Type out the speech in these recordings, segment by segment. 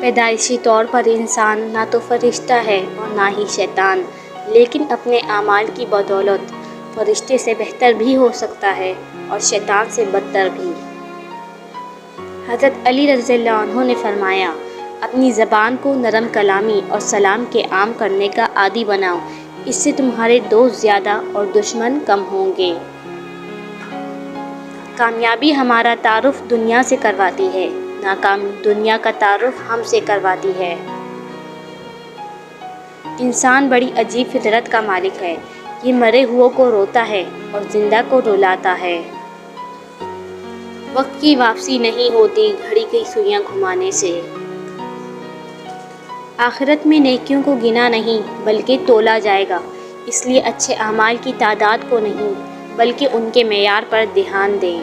پیدائشی طور پر انسان نہ تو فرشتہ ہے اور نہ ہی شیطان، لیکن اپنے اعمال کی بدولت فرشتے سے بہتر بھی ہو سکتا ہے اور شیطان سے بدتر بھی۔ حضرت علی رضی اللہ عنہ نے فرمایا، اپنی زبان کو نرم کلامی اور سلام کے عام کرنے کا عادی بناؤ، اس سے تمہارے دوست زیادہ اور دشمن کم ہوں گے۔ کامیابی ہمارا تعارف دنیا سے کرواتی ہے، ناکامی دنیا کا تعارف ہم سے کرواتی ہے۔ انسان بڑی عجیب فطرت کا مالک ہے، یہ مرے ہوئوں کو روتا ہے اور زندہ کو رلاتا ہے۔ وقت کی واپسی نہیں ہوتی گھڑی کی سوئیاں گھمانے سے۔ آخرت میں نیکیوں کو گنا نہیں بلکہ تولا جائے گا، اس لیے اچھے اعمال کی تعداد کو نہیں بلکہ ان کے معیار پر دھیان دیں۔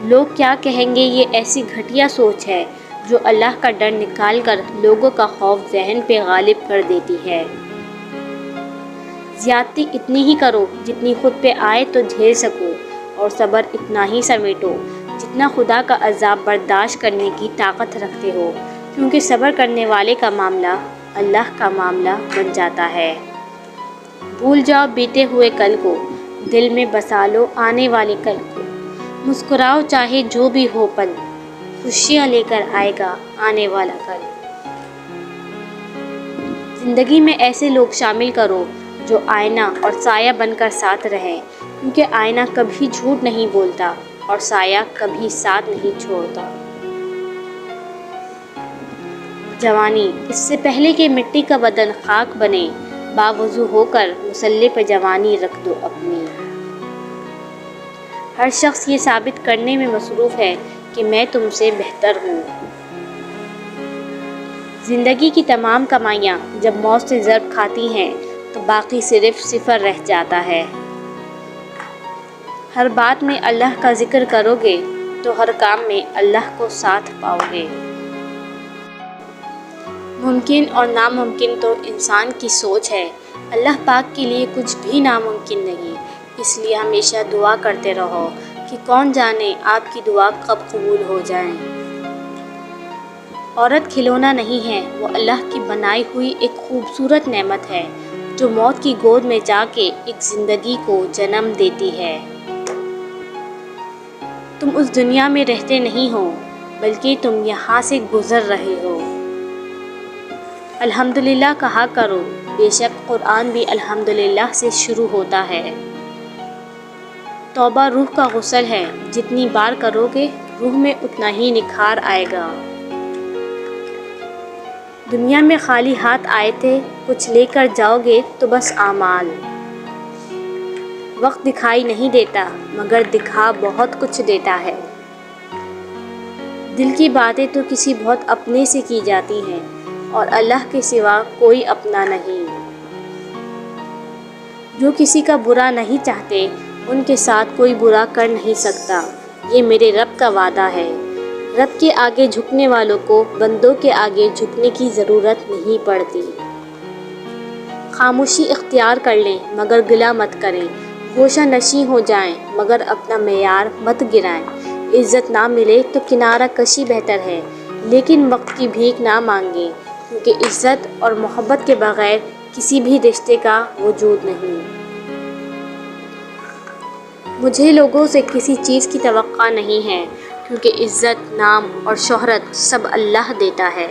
لوگ کیا کہیں گے، یہ ایسی گھٹیا سوچ ہے جو اللہ کا ڈر نکال کر لوگوں کا خوف ذہن پہ غالب کر دیتی ہے۔ زیادتی اتنی ہی کرو جتنی خود پہ آئے تو جھیل سکو، اور صبر اتنا ہی سمیٹو جتنا خدا کا عذاب برداشت کرنے کی طاقت رکھتے ہو، کیونکہ صبر کرنے والے کا معاملہ اللہ کا معاملہ بن جاتا ہے۔ بھول جاؤ بیتے ہوئے کل کو، دل میں بسا لو آنے والے کل کو۔ مسکراؤ چاہے جو بھی ہو پل، خوشیاں لے کر آئے گا آنے والا کل۔ زندگی میں ایسے لوگ شامل کرو جو آئینہ اور سایہ بن کر ساتھ رہیں، کیونکہ آئینہ کبھی جھوٹ نہیں بولتا اور سایہ کبھی ساتھ نہیں چھوڑتا۔ جوانی، اس سے پہلے کہ مٹی کا بدن خاک بنے، باوضو ہو کر مصلی پہ جوانی رکھ دو اپنی۔ ہر شخص یہ ثابت کرنے میں مصروف ہے کہ میں تم سے بہتر ہوں۔ زندگی کی تمام کمائیاں جب موت سے ضرب کھاتی ہیں تو باقی صرف صفر رہ جاتا ہے۔ ہر بات میں اللہ کا ذکر کرو گے تو ہر کام میں اللہ کو ساتھ پاؤ گے۔ ممکن اور ناممکن تو انسان کی سوچ ہے، اللہ پاک کے لیے کچھ بھی ناممکن نہیں، اس لیے ہمیشہ دعا کرتے رہو کہ کون جانے آپ کی دعا کب قبول ہو جائے۔ عورت کھلونا نہیں ہے، وہ اللہ کی بنائی ہوئی ایک خوبصورت نعمت ہے جو موت کی گود میں جا کے ایک زندگی کو جنم دیتی ہے۔ تم اس دنیا میں رہتے نہیں ہو بلکہ تم یہاں سے گزر رہے ہو۔ الحمدللہ کہا کرو، بے شک قرآن بھی الحمدللہ سے شروع ہوتا ہے۔ توبہ روح کا غسل ہے، جتنی بار کرو گے روح میں اتنا ہی نکھار آئے گا۔ دنیا میں خالی ہاتھ آئے تھے، کچھ لے کر جاؤ گے تو بس اعمال۔ وقت دکھائی نہیں دیتا مگر دکھا بہت کچھ دیتا ہے۔ دل کی باتیں تو کسی بہت اپنے سے کی جاتی ہیں اور اللہ کے سوا کوئی اپنا نہیں۔ جو کسی کا برا نہیں چاہتے ان کے ساتھ کوئی برا کر نہیں سکتا، یہ میرے رب کا وعدہ ہے۔ رب کے آگے جھکنے والوں کو بندوں کے آگے جھکنے کی ضرورت نہیں پڑتی۔ خاموشی اختیار کر لیں مگر گلہ مت کریں، گوشہ نشیں ہو جائیں مگر اپنا معیار مت گرائیں۔ عزت نہ ملے تو کنارہ کشی بہتر ہے، لیکن وقت کی بھیک نہ مانگیں، کیونکہ عزت اور محبت کے بغیر کسی بھی رشتے کا وجود نہیں۔ مجھے لوگوں سے کسی چیز کی توقع نہیں ہے، کیونکہ عزت، نام اور شہرت سب اللہ دیتا ہے۔